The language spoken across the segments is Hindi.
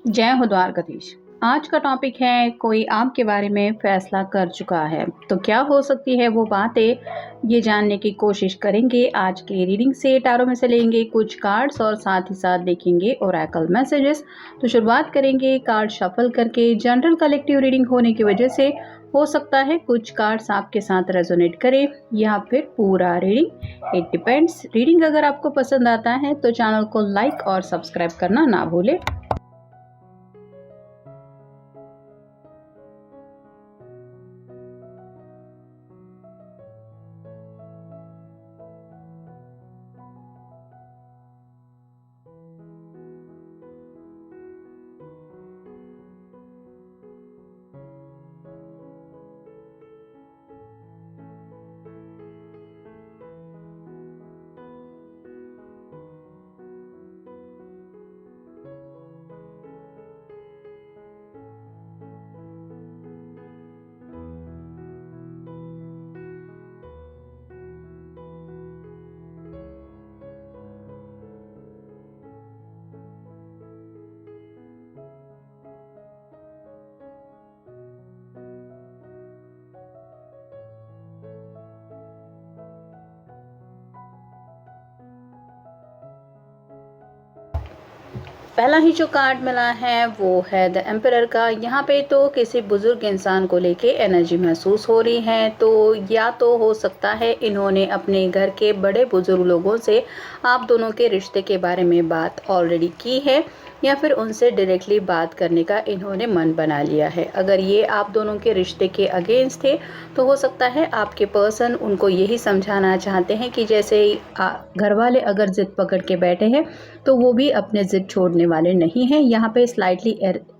जय हो द्वारकाधीश। आज का टॉपिक है कोई आपके बारे में फैसला कर चुका है तो क्या हो सकती है वो बातें, ये जानने की कोशिश करेंगे। आज के रीडिंग से टारो में से लेंगे कुछ कार्ड्स और साथ ही साथ देखेंगे ओरेकल मैसेजेस। तो शुरुआत करेंगे कार्ड शफल करके। जनरल कलेक्टिव रीडिंग होने की वजह से हो सकता है कुछ कार्ड्स आपके साथ रेजोनेट करें या फिर पूरा रीडिंग, इट डिपेंड्स। रीडिंग अगर आपको पसंद आता है तो चैनल को लाइक और सब्सक्राइब करना ना भूलें। पहला ही जो कार्ड मिला है वो है द एम्परर का। यहाँ पे तो किसी बुजुर्ग इंसान को लेके एनर्जी महसूस हो रही है। तो या तो हो सकता है इन्होंने अपने घर के बड़े बुजुर्ग लोगों से आप दोनों के रिश्ते के बारे में बात ऑलरेडी की है या फिर उनसे डायरेक्टली बात करने का इन्होंने मन बना लिया है। अगर ये आप दोनों के रिश्ते के अगेंस्ट थे तो हो सकता है आपके पर्सन उनको यही समझाना चाहते हैं कि जैसे घर वाले अगर जिद पकड़ के बैठे हैं तो वो भी अपने जिद छोड़ने वाले नहीं हैं। यहाँ पे स्लाइटली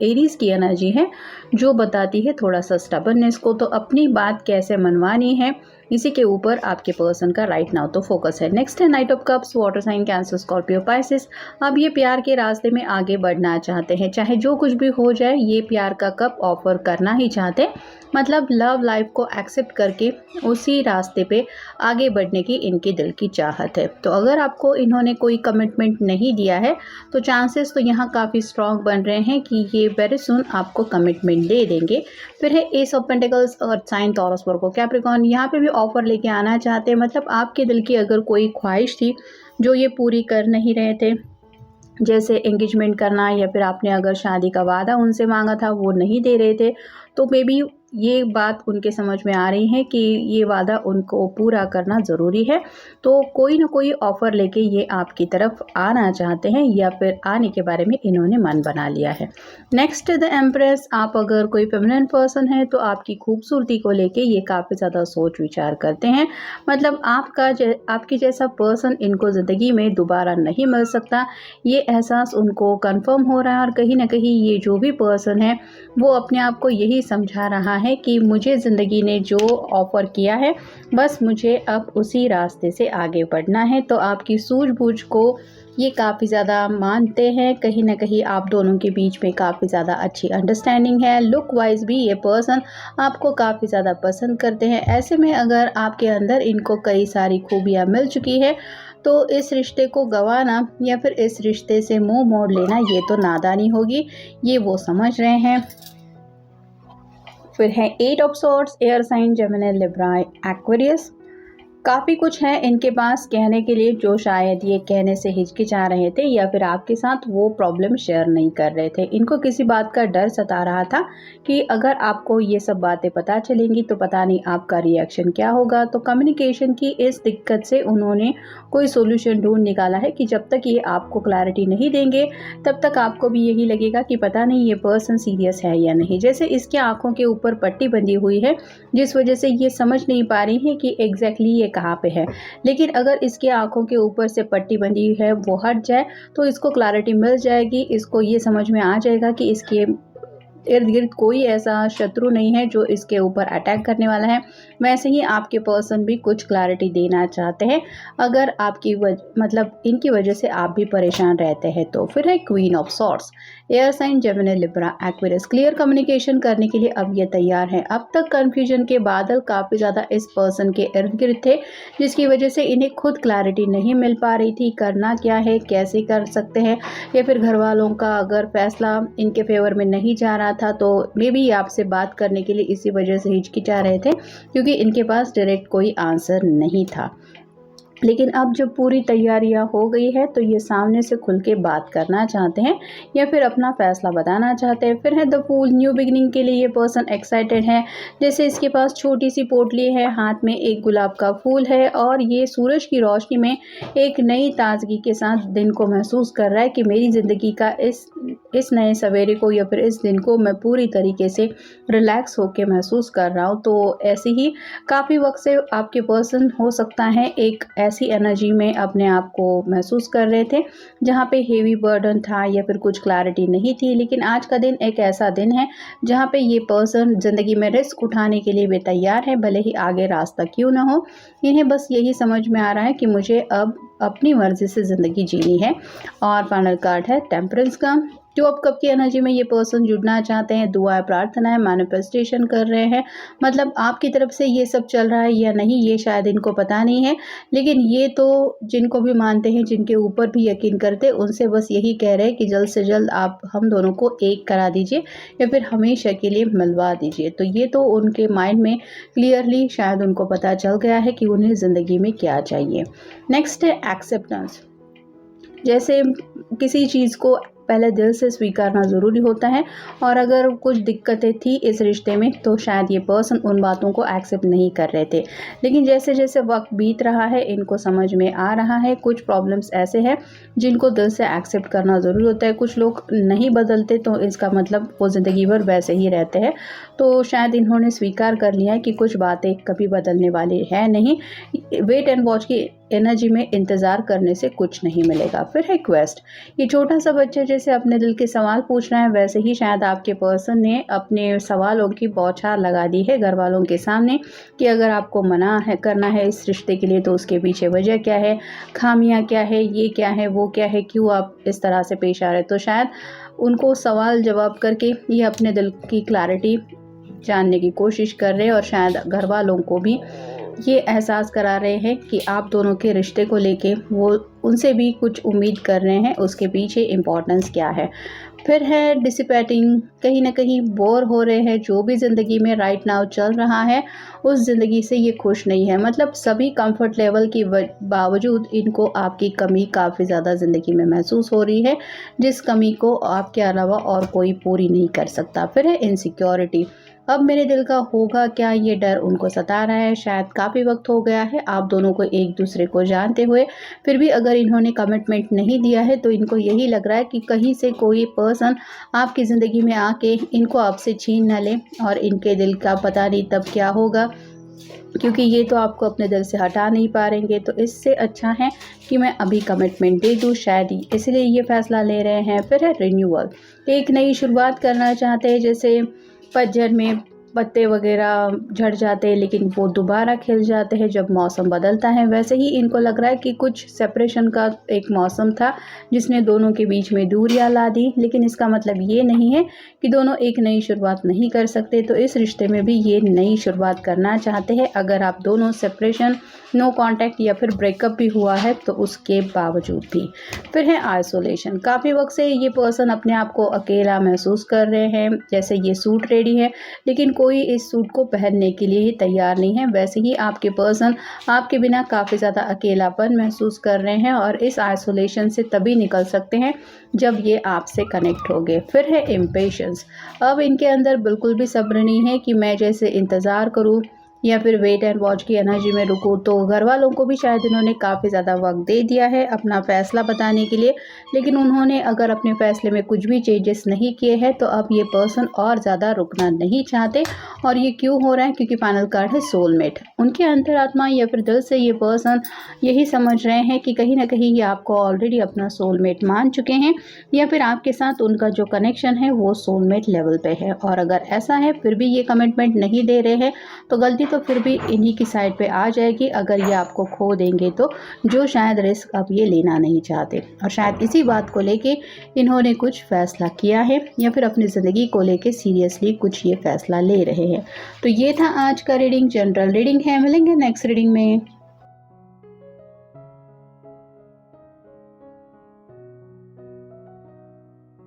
एरीज की एनर्जी है जो बताती है थोड़ा सा स्टबर्ननेस को। तो अपनी बात कैसे मनवानी है इसी के ऊपर आपके पर्सन का राइट नाउ तो फोकस है। नेक्स्ट है knight of cups, water sign Cancer Scorpio Pisces. अब ये प्यार के रास्ते में आगे बढ़ना चाहते हैं, चाहे जो कुछ भी हो जाए ये प्यार का कप ऑफर करना ही चाहते हैं। मतलब लव लाइफ को एक्सेप्ट करके उसी रास्ते पे आगे बढ़ने की इनकी दिल की चाहत है। तो अगर आपको इन्होंने कोई कमिटमेंट नहीं दिया है तो चांसेस तो यहाँ काफ़ी स्ट्रॉन्ग बन रहे हैं कि ये वेरी सुन आपको कमिटमेंट दे देंगे। फिर है ace of pentacles, earth sign, Taurus, Virgo, Capricorn. यहाँ पे भी ऑफर लेके आना चाहते हैं। मतलब आपके दिल की अगर कोई ख्वाहिश थी जो ये पूरी कर नहीं रहे थे, जैसे एंगेजमेंट करना या फिर आपने अगर शादी का वादा उनसे मांगा था वो नहीं दे रहे थे, तो मे बी ये बात उनके समझ में आ रही है कि ये वादा उनको पूरा करना ज़रूरी है। तो कोई ना कोई ऑफ़र लेके ये आपकी तरफ आना चाहते हैं या फिर आने के बारे में इन्होंने मन बना लिया है। Next the empress. आप अगर कोई फेमिनिन पर्सन है तो आपकी खूबसूरती को लेके ये काफ़ी ज़्यादा सोच विचार करते हैं। मतलब आपकी जैसा पर्सन इनको ज़िंदगी में दोबारा नहीं मिल सकता, ये एहसास उनको कंफर्म हो रहा है। और कहीं ना कहीं ये जो भी पर्सन है वो अपने आप को यही समझा रहा है कि मुझे ज़िंदगी ने जो ऑफ़र किया है बस मुझे अब उसी रास्ते से आगे बढ़ना है। तो आपकी सूझबूझ को ये काफ़ी ज़्यादा मानते हैं। कहीं ना कहीं आप दोनों के बीच में काफ़ी ज़्यादा अच्छी अंडरस्टैंडिंग है। लुक वाइज भी ये पर्सन आपको काफ़ी ज़्यादा पसंद करते हैं। ऐसे में अगर आपके अंदर इनको कई सारी खूबियाँ मिल चुकी है तो इस रिश्ते को गंवाना या फिर इस रिश्ते से मुंह मोड़ लेना ये तो नादानी होगी, ये वो समझ रहे हैं। फिर है eight of swords, air sign, Gemini, Libra, Aquarius. काफ़ी कुछ है इनके पास कहने के लिए जो शायद ये कहने से हिचकिचा रहे थे या फिर आपके साथ वो प्रॉब्लम शेयर नहीं कर रहे थे। इनको किसी बात का डर सता रहा था कि अगर आपको ये सब बातें पता चलेंगी तो पता नहीं आपका रिएक्शन क्या होगा। तो कम्युनिकेशन की इस दिक्कत से उन्होंने कोई सोल्यूशन ढूंढ निकाला है कि जब तक ये आपको क्लैरिटी नहीं देंगे तब तक आपको भी यही लगेगा कि पता नहीं ये पर्सन सीरियस है या नहीं। जैसे इसके आंखों के ऊपर पट्टी बंधी हुई है जिस वजह से ये समझ नहीं पा रही है कि एग्जैक्टली ये कहाँ पे है। लेकिन अगर इसके आंखों के ऊपर से पट्टी बंधी है वो हट जाए तो इसको क्लैरिटी मिल जाएगी। इसको ये समझ में आ जाएगा कि इर्द गिर्द कोई ऐसा शत्रु नहीं है जो इसके ऊपर अटैक करने वाला है। वैसे ही आपके पर्सन भी कुछ क्लैरिटी देना चाहते हैं अगर आपकी मतलब इनकी वजह से आप भी परेशान रहते हैं तो। फिर है queen of swords, air sign Gemini Libra Aquarius. Clear communication करने के लिए अब ये तैयार है। अब तक कन्फ्यूजन के बादल काफ़ी ज़्यादा इस पर्सन के इर्द गिर्द थे, जिसकी वजह से इन्हें खुद क्लैरिटी नहीं मिल पा रही थी करना क्या है, कैसे कर सकते हैं, या फिर घर वालों का अगर फैसला इनके फेवर में नहीं जा रहा था तो मे बी आपसे बात करने के लिए इसी वजह से हिचकिचा रहे थे, क्योंकि इनके पास डायरेक्ट कोई आंसर नहीं था। लेकिन अब जब पूरी तैयारियां हो गई है तो ये सामने से खुल के बात करना चाहते हैं या फिर अपना फैसला बताना चाहते हैं। फिर है द फूल, न्यू बिगिनिंग के लिए ये पर्सन एक्साइटेड है। जैसे इसके पास छोटी सी पोटली है, हाथ में एक गुलाब का फूल है और ये सूरज की रोशनी में एक नई ताजगी के साथ दिन को महसूस कर रहा है कि मेरी ज़िंदगी का इस नए सवेरे को या फिर इस दिन को मैं पूरी तरीके से रिलैक्स होकर महसूस कर रहा हूँ। तो ऐसे ही काफ़ी वक्त से आपके पर्सन हो सकता है एक ऐसी एनर्जी में अपने आप को महसूस कर रहे थे जहाँ पे हेवी बर्डन था या फिर कुछ क्लैरिटी नहीं थी। लेकिन आज का दिन एक ऐसा दिन है जहाँ पे ये पर्सन ज़िंदगी में रिस्क उठाने के लिए भी तैयार है, भले ही आगे रास्ता क्यों ना हो। इन्हें बस यही समझ में आ रहा है कि मुझे अब अपनी मर्जी से ज़िंदगी जीनी है। और फाइनल कार्ड है टेम्परेंस का। जो अब कब की एनर्जी में ये पर्सन जुड़ना चाहते हैं, दुआएं प्रार्थनाएं मैनिफेस्टेशन कर रहे हैं। मतलब आपकी तरफ से ये सब चल रहा है या नहीं ये शायद इनको पता नहीं है, लेकिन ये तो जिनको भी मानते हैं, जिनके ऊपर भी यकीन करते हैं, उनसे बस यही कह रहे हैं कि जल्द से जल्द आप हम दोनों को एक करा दीजिए या फिर हमेशा के लिए मिलवा दीजिए। तो ये तो उनके माइंड में क्लियरली शायद उनको पता चल गया है कि उन्हें ज़िंदगी में क्या चाहिए। नेक्स्ट है एक्सेप्टेंस। जैसे किसी चीज़ को पहले दिल से स्वीकारना ज़रूरी होता है, और अगर कुछ दिक्कतें थी इस रिश्ते में तो शायद ये पर्सन उन बातों को एक्सेप्ट नहीं कर रहे थे। लेकिन जैसे जैसे वक्त बीत रहा है इनको समझ में आ रहा है कुछ प्रॉब्लम्स ऐसे हैं जिनको दिल से एक्सेप्ट करना ज़रूरी होता है। कुछ लोग नहीं बदलते तो इसका मतलब वो ज़िंदगी भर वैसे ही रहते हैं। तो शायद इन्होंने स्वीकार कर लिया है कि कुछ बातें कभी बदलने वाली है नहीं। वेट एंड वॉच की एनर्जी में इंतज़ार करने से कुछ नहीं मिलेगा। फिर है क्वेस्ट। ये छोटा सा बच्चा जैसे अपने दिल के सवाल पूछ रहा है, वैसे ही शायद आपके पर्सन ने अपने सवालों की बौछार लगा दी है घर वालों के सामने कि अगर आपको मना है करना है इस रिश्ते के लिए तो उसके पीछे वजह क्या है, खामियां क्या है, ये क्या है, वो क्या है, क्यों आप इस तरह से पेश आ रहे। तो शायद उनको सवाल जवाब करके ये अपने दिल की क्लैरिटी जानने की कोशिश कर रहे हैं, और शायद घर वालों को भी ये एहसास करा रहे हैं कि आप दोनों के रिश्ते को लेके वो उनसे भी कुछ उम्मीद कर रहे हैं, उसके पीछे इम्पोर्टेंस क्या है। फिर है डिसिपेटिंग। कहीं ना कहीं बोर हो रहे हैं, जो भी ज़िंदगी में राइट नाउ चल रहा है उस ज़िंदगी से ये खुश नहीं है। मतलब सभी कंफर्ट लेवल के बावजूद इनको आपकी कमी काफ़ी ज़्यादा ज़िंदगी में महसूस हो रही है, जिस कमी को आपके अलावा और कोई पूरी नहीं कर सकता। फिर है इनसिक्योरिटी। अब मेरे दिल का होगा क्या, ये डर उनको सता रहा है। शायद काफ़ी वक्त हो गया है आप दोनों को एक दूसरे को जानते हुए, फिर भी अगर इन्होंने कमिटमेंट नहीं दिया है तो इनको यही लग रहा है कि कहीं से कोई पर्सन आपकी ज़िंदगी में आके इनको आपसे छीन न ले, और इनके दिल का पता नहीं तब क्या होगा, क्योंकि ये तो आपको अपने दिल से हटा नहीं पाएंगे। तो इससे अच्छा है कि मैं अभी कमिटमेंट दे दूँ, शायद ही इसलिए ये फैसला ले रहे हैं। फिर है रिन्यूअल। एक नई शुरुआत करना चाहते हैं। जैसे पतझड़ में पत्ते वगैरह झड़ जाते हैं लेकिन वो दोबारा खिल जाते हैं जब मौसम बदलता है, वैसे ही इनको लग रहा है कि कुछ सेपरेशन का एक मौसम था जिसने दोनों के बीच में दूरियां ला दी। लेकिन इसका मतलब ये नहीं है कि दोनों एक नई शुरुआत नहीं कर सकते। तो इस रिश्ते में भी ये नई शुरुआत करना चाहते हैं, अगर आप दोनों सेपरेशन, नो कांटेक्ट या फिर ब्रेकअप भी हुआ है तो उसके बावजूद भी। फिर है आइसोलेशन। काफ़ी वक्त से ये पर्सन अपने आप को अकेला महसूस कर रहे हैं। जैसे ये सूट रेडी है लेकिन कोई इस सूट को पहनने के लिए ही तैयार नहीं है, वैसे ही आपके पर्सन आपके बिना काफ़ी ज़्यादा अकेलापन महसूस कर रहे हैं, और इस आइसोलेशन से तभी निकल सकते हैं जब ये आपसे कनेक्ट हो गए। फिर है इम्पेशंस। अब इनके अंदर बिल्कुल भी सब्र नहीं है कि मैं जैसे इंतज़ार करूँ या फिर वेट एंड वॉच की एनर्जी में रुकूँ, तो घर वालों को भी शायद इन्होंने काफ़ी ज़्यादा वक्त दे दिया है अपना फ़ैसला बताने के लिए, लेकिन उन्होंने अगर अपने फ़ैसले में कुछ भी चेंजेस नहीं किए हैं तो अब ये पर्सन और ज़्यादा रुकना नहीं चाहते। और ये क्यों हो रहा है? क्योंकि फाइनल कार्ड है सोलमेट। उनके अंतरात्मा या फिर दिल से ये पर्सन यही समझ रहे हैं कि कहीं ना कहीं ये आपको ऑलरेडी अपना सोलमेट मान चुके हैं, या फिर आपके साथ उनका जो कनेक्शन है वो सोलमेट लेवल पे है। और अगर ऐसा है फिर भी ये कमिटमेंट नहीं दे रहे हैं, तो गलती तो फिर भी इन्हीं की साइड पे आ जाएगी अगर ये आपको खो देंगे तो, जो शायद रिस्क अब ये लेना नहीं चाहते। और शायद इसी बात को लेके इन्होंने कुछ फैसला किया है, या फिर अपनी ज़िंदगी को लेके सीरियसली कुछ ये फैसला ले रहे हैं। तो ये था आज का रीडिंग, जनरल रीडिंग है। मिलेंगे नेक्स्ट रीडिंग में।